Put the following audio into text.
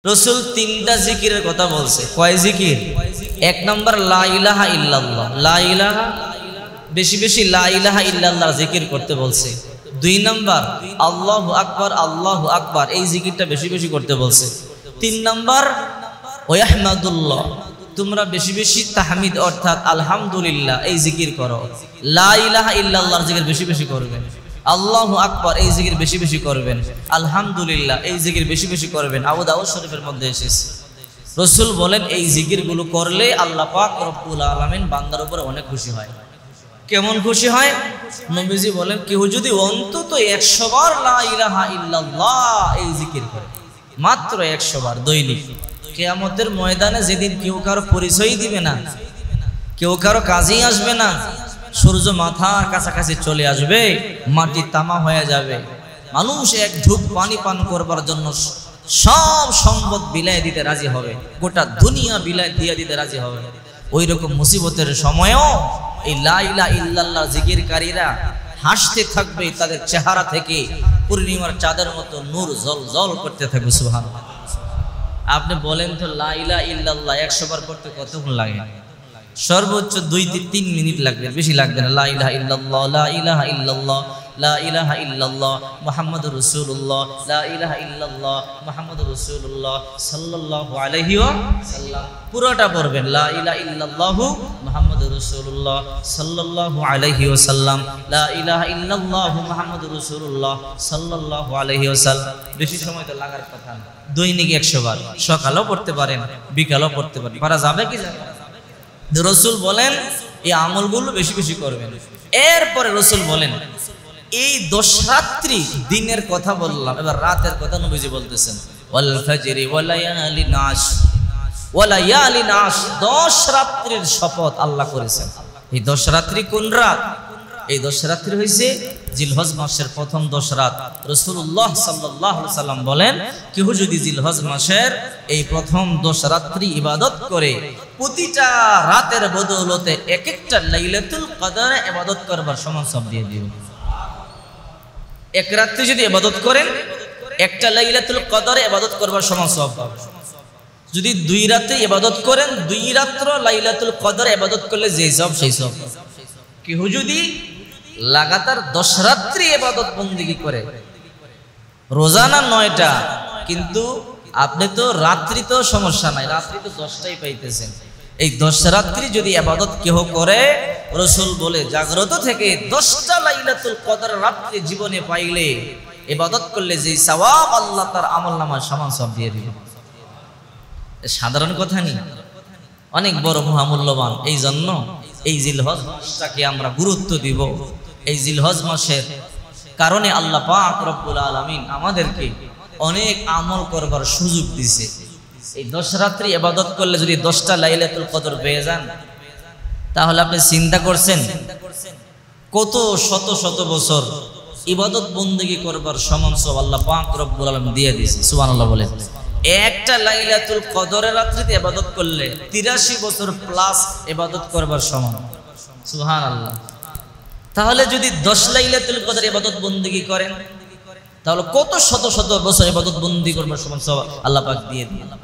রসুল তিনটা জিকিরের কথা বলছে। কয় জিকির? এক নম্বর লা ইলাহা ইল্লাল্লাহ, লা ইলাহা, বেশি বেশি লা ইলাহা ইল্লাল্লাহ জিকির করতে বলছে। দুই নম্বর আল্লাহু আকবার, আল্লাহু আকবার, এই জিকিরটা বেশি বেশি করতে বলছে। তিন নম্বর ওয়াহমাদুল্লাহ, তোমরা বেশি বেশি তাহমিদ অর্থাৎ আলহামদুলিল্লাহ এই জিকির করো। লা ইলাহা ইল্লাল্লাহর জিকির বেশি বেশি করবেন, আল্লাহু আকবার এই জিকির বেশি বেশি করবেন, আলহামদুলিল্লাহ এই জিকির বেশি বেশি করবেন। আবু দাউদ শরীফের মধ্যে এসেছে, রসুল বলেন এই জিকিরগুলো করলে আল্লাহ পাক রব্বুল আলামিন বান্দার উপরে অনেক খুশি হয়। কেমন খুশি হয়? নবীজি বলেন কেউ যদি অন্তত 100 বার লা ইলাহা ইল্লাল্লাহ এই জিকির করে, মাত্র 100 বার দৈনিক, কিয়ামতের ময়দানে যেদিন কেউ কারো পরিচয় দিবে না, কেউ কারো কাজেই আসবে না, সূর্য মাথার কাছাকাছি চলে আসবে, মাটি তামা হয়ে যাবে, মানুষ এক ঢুক পানি পান করবার জন্য সব সম্পদ বিলায় দিতে রাজি হবে, গোটা দুনিয়া বিলায় দিয়ে দিতে রাজি হবে। ওই রকম মুসিবতের সময়ও এই লা ইলাহা ইল্লাল্লাহ জিকিরকারীরা হাসতে থাকবে, তাদের চেহারা থেকে পূর্ণিমার চাঁদের মতো নূর জ্বল করতে থাকবে। সুবহানাল্লাহ। আপনি বলেন তো লা ইলাহা ইল্লাল্লাহ 100 বার করতে কতক্ষণ লাগে? সর্বোচ্চ 2-3 মিনিট লাগবে, বেশি লাগবে না। লা ইলাহা ইল্লাল্লাহ, লা ইলাহা ইল্লাল্লাহ, লা ইলাহা ইল্লাল্লাহ মুহাম্মাদুর রাসূলুল্লাহ, লা ইলাহা ইল্লাল্লাহ মুহাম্মাদুর রাসূলুল্লাহ সাল্লাল্লাহু আলাইহি ওয়াসাল্লাম, পুরোটা পড়বেন। লা ইলাহা ইল্লাল্লাহু মুহাম্মাদুর রাসূলুল্লাহ সাল্লাল্লাহু আলাইহি ওয়াসাল্লাম, লা ইলাহা ইল্লাল্লাহু মুহাম্মাদুর রাসূলুল্লাহ সাল্লাল্লাহু আলাইহি ওয়াসাল্লাম। বেশি সময় তো লাগার কথা না, দৈনিক 100 বার, সকালেও পড়তে পারেন, বিকালেও পড়তে পারেন, পারা যাবে কি যাবে? রসুল বলেন এই আমলগুলো বেশি বেশি করবেন। এরপরে রসুল বলেন এই 10 রাত্রি, দিনের কথা বললাম, এবার রাতের কথা নবীজি বলতেছেন। ওয়াল ফাজরি ওয়া লায়ালিন আশ, ওয়া লায়ালিন আশ, 10 রাত্রির শপথ আল্লাহ করেছেন। এই 10 রাত্রি কোন রাত? এই 10 রাত্রি হইছে জিলহজ মাসের প্রথম 10 রাত। রাসূলুল্লাহ সাল্লাল্লাহু আলাইহি সাল্লাম বলেন কেউ যদি জিলহজ মাসের এই প্রথম 10 রাত্রি ইবাদত করে, প্রতিটা রাতের বদৌলতে এক একটা লাইলাতুল কদরে ইবাদত করবার সমান সব দিয়ে দিবে। এক রাত্রি যদি ইবাদত করেন, একটা লাইলাতুল কদরে ইবাদত করবার সমান সওয়াব পাবেন। যদি 2 রাতে ইবাদত করেন, 2 রাত্র লাইলাতুল কদরে ইবাদত করলে যেই সওয়াব সেই সওয়াব। কেউ যদি লাগাতার 10 রাত্রি ইবাদত বন্দেগী করে, রোজানা 9টা, কিন্তু আপনি তো রাত্রি তো সমস্যা নাই, রাত্রি তো 10টাই পাইতেছেন, এই 10 রাত্রি যদি ইবাদত কেহ করে, রসুল বলে জাগ্রত থেকে 10টা লাইলাতুল কদর রাত্রি জীবনে পাইলে, ইবাদত করলে যে সওয়াব আল্লাহ তার আমলনামায় সমান সওয়াব দিয়ে দিবে। সাধারণ কথা নেই, অনেক বড় মহামূল্যবান। এই জন্য এই জিলহজ মাসটাকে আমরা গুরুত্ব দিব। এই জিলহজ মাসের কারণে আল্লাহ পাক রব্বুল আলামিন আমাদেরকে অনেক আমল করবার সুযোগ দিয়েছে। এই 10 রাত্রি ইবাদত করলে যদি 10টা লাইলাতুল কদর পেয়ে যান, তাহলে আপনি চিন্তা করছেন কত শত শত বছর ইবাদত বন্দেগী করবার সমান সওয়াব আল্লাহ পাক রব্বুল আলামিন দিয়ে দিয়েছে। সুবহানাল্লাহ বলেন। একটা লাইলাতুল কদরের রাত্রিতে ইবাদত করলে 83 বছর প্লাস ইবাদত করবার সমান। সুবহানাল্লাহ। তাহলে যদি 10 লাইলাতুল কদর ইবাদত বন্দেগী করেন, তাহলে কত শত শত বছর ইবাদত বন্দেগী করবার সমান সওয়াব আল্লাহ পাক দিয়ে দিলেন।